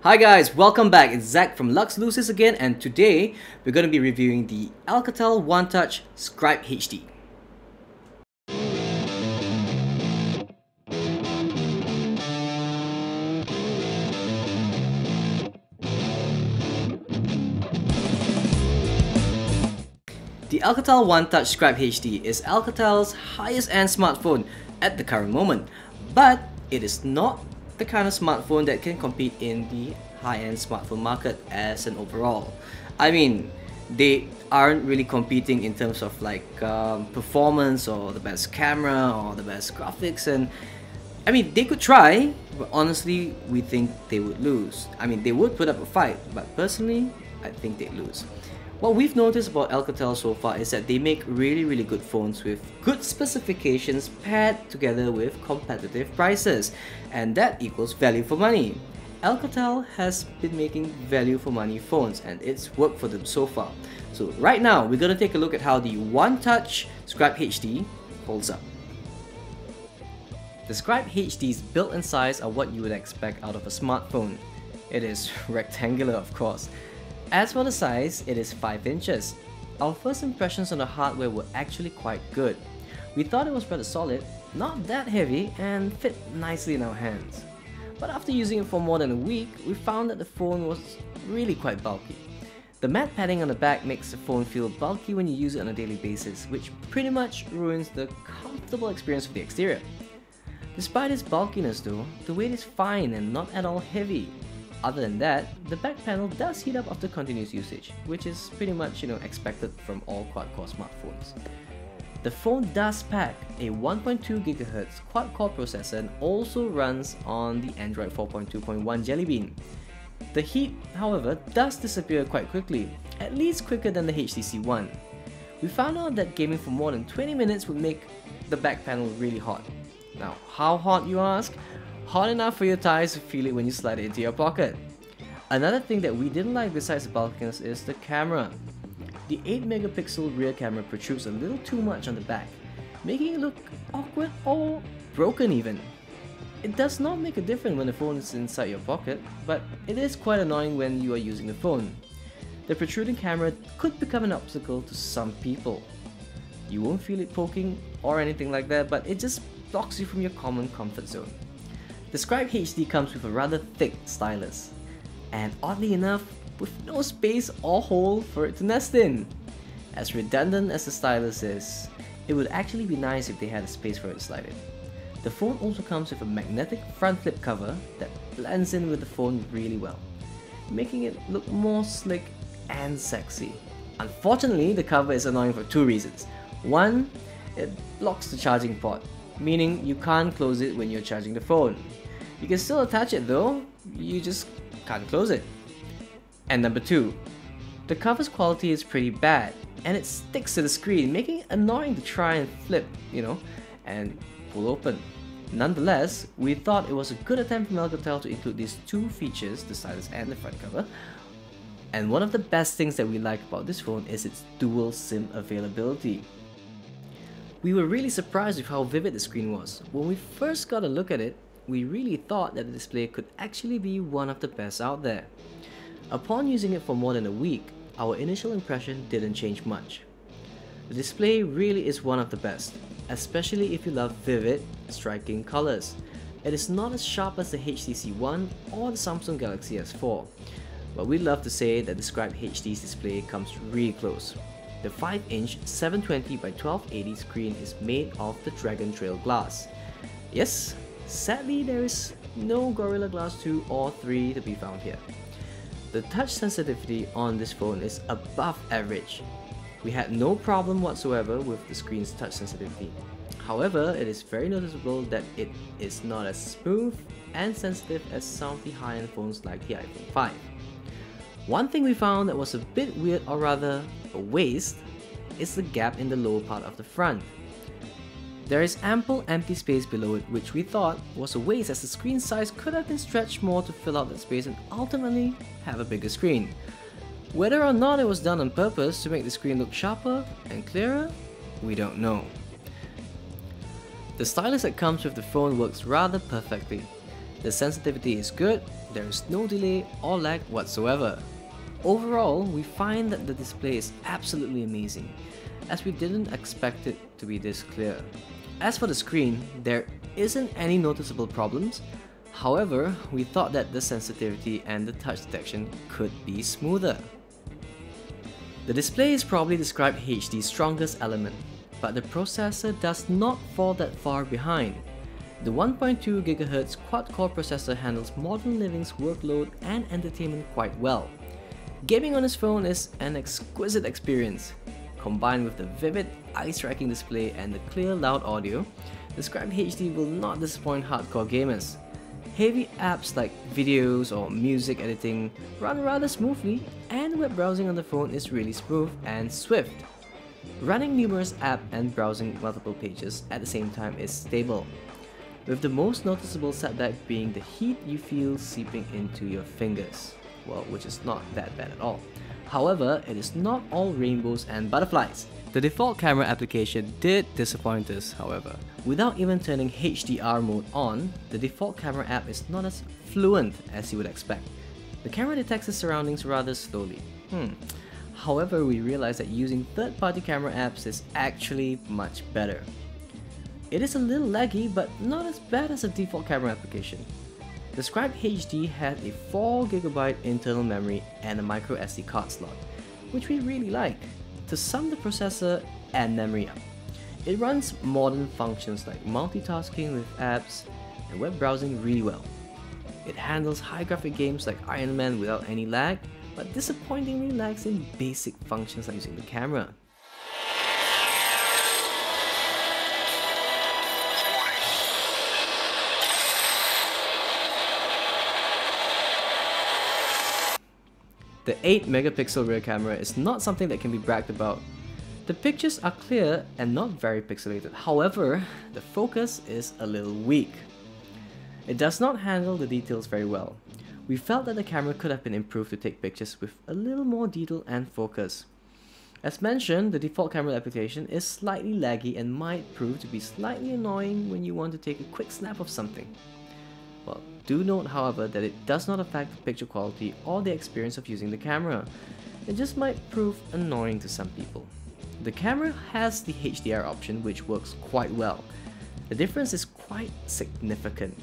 Hi guys, welcome back. It's Zach from Lux Lucis again, and today we're going to be reviewing the Alcatel One Touch Scribe HD. The Alcatel One Touch Scribe HD is Alcatel's highest-end smartphone at the current moment, but it is not the kind of smartphone that can compete in the high-end smartphone market as an overall. I mean, they aren't really competing in terms of performance or the best camera or the best graphics, and I mean, they could try, but honestly, we think they would lose. I mean, they would put up a fight, but personally, I think they'd lose. What we've noticed about Alcatel so far is that they make really good phones with good specifications paired together with competitive prices, and that equals value for money. Alcatel has been making value for money phones and it's worked for them so far. So right now we're going to take a look at how the One Touch Scribe HD holds up. The Scribe HD's build and size are what you would expect out of a smartphone. It is rectangular, of course. As for the size, it is 5 inches. Our first impressions on the hardware were actually quite good. We thought it was rather solid, not that heavy, and fit nicely in our hands. But after using it for more than a week, we found that the phone was really quite bulky. The matte padding on the back makes the phone feel bulky when you use it on a daily basis, which pretty much ruins the comfortable experience of the exterior. Despite its bulkiness though, the weight is fine and not at all heavy. Other than that, the back panel does heat up after continuous usage, which is pretty much expected from all quad-core smartphones. The phone does pack a 1.2 GHz quad-core processor and also runs on the Android 4.2.1 Jelly Bean. The heat, however, does disappear quite quickly, at least quicker than the HTC One. We found out that gaming for more than 20 minutes would make the back panel really hot. Now, how hot, you ask? Hot enough for your thighs to feel it when you slide it into your pocket. Another thing that we didn't like besides the bulkiness is the camera. The 8-megapixel rear camera protrudes a little too much on the back, making it look awkward or broken even. It does not make a difference when the phone is inside your pocket, but it is quite annoying when you are using the phone. The protruding camera could become an obstacle to some people. You won't feel it poking or anything like that, but it just blocks you from your common comfort zone. The Scribe HD comes with a rather thick stylus, and oddly enough, with no space or hole for it to nest in. As redundant as the stylus is, it would actually be nice if they had a space for it to slide in. The phone also comes with a magnetic front flip cover that blends in with the phone really well, making it look more slick and sexy. Unfortunately, the cover is annoying for two reasons. One, it blocks the charging port, meaning you can't close it when you're charging the phone. You can still attach it though, you just can't close it. And number two, the cover's quality is pretty bad and it sticks to the screen, making it annoying to try and flip, and pull open. Nonetheless, we thought it was a good attempt from Alcatel to include these two features, the stylus and the front cover. And one of the best things that we like about this phone is its dual SIM availability. We were really surprised with how vivid the screen was. When we first got a look at it, we really thought that the display could actually be one of the best out there. Upon using it for more than a week, our initial impression didn't change much. The display really is one of the best, especially if you love vivid, striking colors. It is not as sharp as the HTC One or the Samsung Galaxy S4, but we'd love to say that the Scribe HD's display comes really close. The 5-inch 720 by 1280 screen is made of the Dragon Trail glass. Yes, sadly there is no Gorilla Glass 2 or 3 to be found here. The touch sensitivity on this phone is above average. We had no problem whatsoever with the screen's touch sensitivity. However, it is very noticeable that it is not as smooth and sensitive as some of the high-end phones like the iPhone 5. One thing we found that was a bit weird, or rather a waste, is the gap in the lower part of the front. There is ample empty space below it, which we thought was a waste as the screen size could have been stretched more to fill out that space and ultimately have a bigger screen. Whether or not it was done on purpose to make the screen look sharper and clearer, we don't know. The stylus that comes with the phone works rather perfectly. The sensitivity is good, there is no delay or lag whatsoever. Overall, we find that the display is absolutely amazing, as we didn't expect it to be this clear. As for the screen, there isn't any noticeable problems. However, we thought that the sensitivity and the touch detection could be smoother. The display is probably the Scribe HD's strongest element, but the processor does not fall that far behind. The 1.2 GHz quad-core processor handles modern living's workload and entertainment quite well. Gaming on this phone is an exquisite experience. Combined with the vivid, eye-striking display and the clear, loud audio, the Scribe HD will not disappoint hardcore gamers. Heavy apps like videos or music editing run rather smoothly, and web browsing on the phone is really smooth and swift. Running numerous apps and browsing multiple pages at the same time is stable, with the most noticeable setback being the heat you feel seeping into your fingers. Well, which is not that bad at all. However, it is not all rainbows and butterflies. The default camera application did disappoint us, however. Without even turning HDR mode on, the default camera app is not as fluent as you would expect. The camera detects the surroundings rather slowly. However, we realized that using third-party camera apps is actually much better. It is a little laggy, but not as bad as a default camera application. The Scribe HD had a 4GB internal memory and a micro SD card slot, which we really like, to sum the processor and memory up. It runs modern functions like multitasking with apps and web browsing really well. It handles high graphic games like Iron Man without any lag, but disappointingly lags in basic functions like using the camera. The 8-megapixel rear camera is not something that can be bragged about. The pictures are clear and not very pixelated, however, the focus is a little weak. It does not handle the details very well. We felt that the camera could have been improved to take pictures with a little more detail and focus. As mentioned, the default camera application is slightly laggy and might prove to be slightly annoying when you want to take a quick snap of something. Well, do note, however, that it does not affect the picture quality or the experience of using the camera. It just might prove annoying to some people. The camera has the HDR option, which works quite well. The difference is quite significant.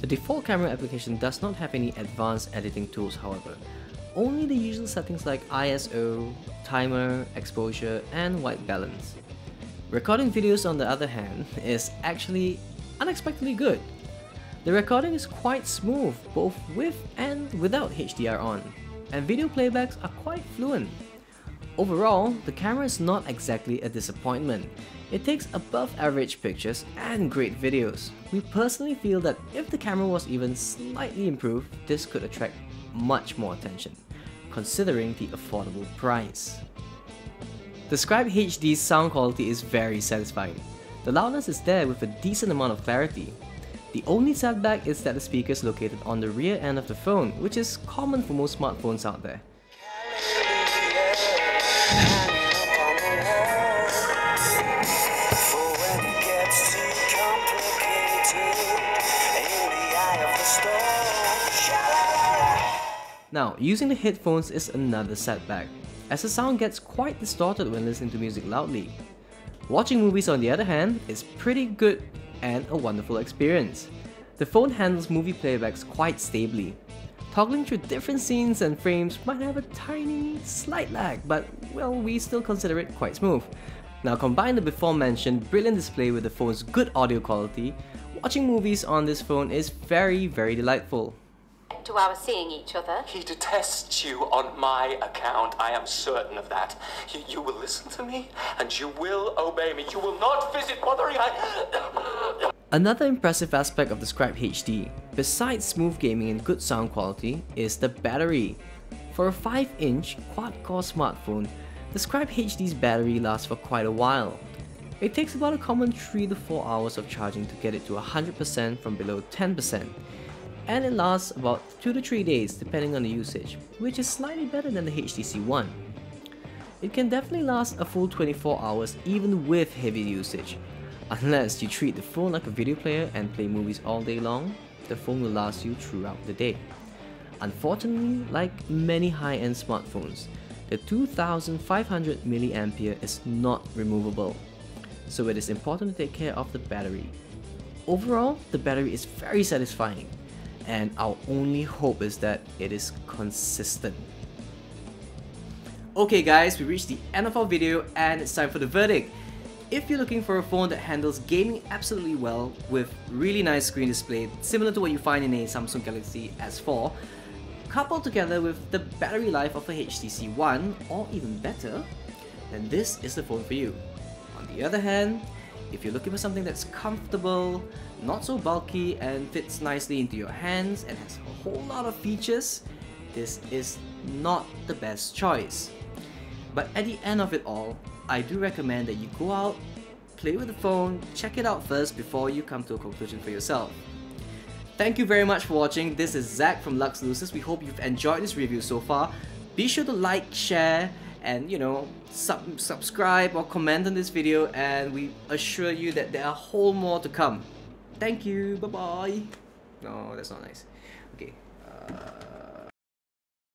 The default camera application does not have any advanced editing tools, however. Only the usual settings like ISO, timer, exposure, and white balance. Recording videos, on the other hand, is actually unexpectedly good. The recording is quite smooth, both with and without HDR on, and video playbacks are quite fluent. Overall, the camera is not exactly a disappointment. It takes above average pictures and great videos. We personally feel that if the camera was even slightly improved, this could attract much more attention, considering the affordable price. The Scribe HD's sound quality is very satisfying. The loudness is there with a decent amount of clarity. The only setback is that the speaker is located on the rear end of the phone, which is common for most smartphones out there. Now, using the headphones is another setback, as the sound gets quite distorted when listening to music loudly. Watching movies, on the other hand, is pretty good and a wonderful experience. The phone handles movie playbacks quite stably. Toggling through different scenes and frames might have a tiny, slight lag, but well, we still consider it quite smooth. Now, combine the before mentioned brilliant display with the phone's good audio quality, watching movies on this phone is very delightful. To our seeing each other. He detests you on my account, I am certain of that. You will listen to me, and you will obey me. You will not visit Mothering. Another impressive aspect of the Scribe HD, besides smooth gaming and good sound quality, is the battery. For a 5-inch quad-core smartphone, the Scribe HD's battery lasts for quite a while. It takes about a common 3 to 4 hours of charging to get it to 100% from below 10%. And it lasts about 2 to 3 days depending on the usage, which is slightly better than the HTC One. It can definitely last a full 24 hours even with heavy usage, unless you treat the phone like a video player and play movies all day long. the phone will last you throughout the day. Unfortunately, like many high-end smartphones, the 2500 mAh is not removable, so it is important to take care of the battery. Overall, the battery is very satisfying, and our only hope is that it is consistent. Okay guys, we reached the end of our video and it's time for the verdict. If you're looking for a phone that handles gaming absolutely well with really nice screen display similar to what you find in a Samsung Galaxy S4, coupled together with the battery life of a HTC One or even better, then this is the phone for you. On the other hand, if you're looking for something that's comfortable, not so bulky and fits nicely into your hands and has a whole lot of features, this is not the best choice. But at the end of it all, I do recommend that you go out, play with the phone, check it out first before you come to a conclusion for yourself. Thank you very much for watching. This is Zach from Lux Lucis. We hope you've enjoyed this review so far. Be sure to like, share, and subscribe or comment on this video, and we assure you that there are a whole more to come. Thank you. Bye bye. No, that's not nice. Okay.